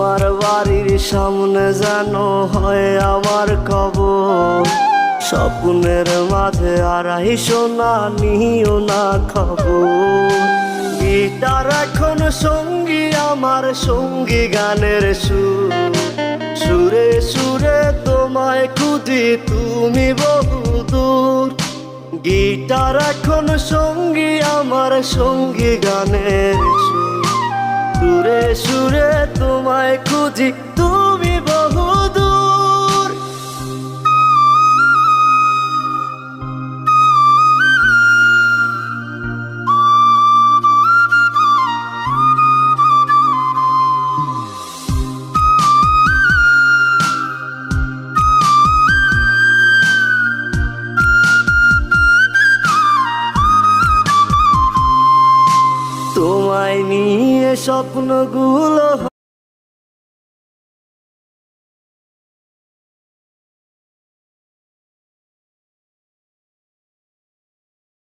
তোমার বাড়ির সামনে যেন হয় আমার কবর। স্বপ্নের মাঝে আড়াই সোনা নিও না খবর। গিটার এখন সঙ্গী আমার, সঙ্গী গানের সুর। সুরে সুরে তোমায় খুঁজি তুমি বহুদূর। গিটার এখন সঙ্গী আমার, সঙ্গী গানের সুর। সুরে সুরে তোমায় খুঁজি তুমি বহুদূর। তোমায় নিয়ে স্বপ্নগুলো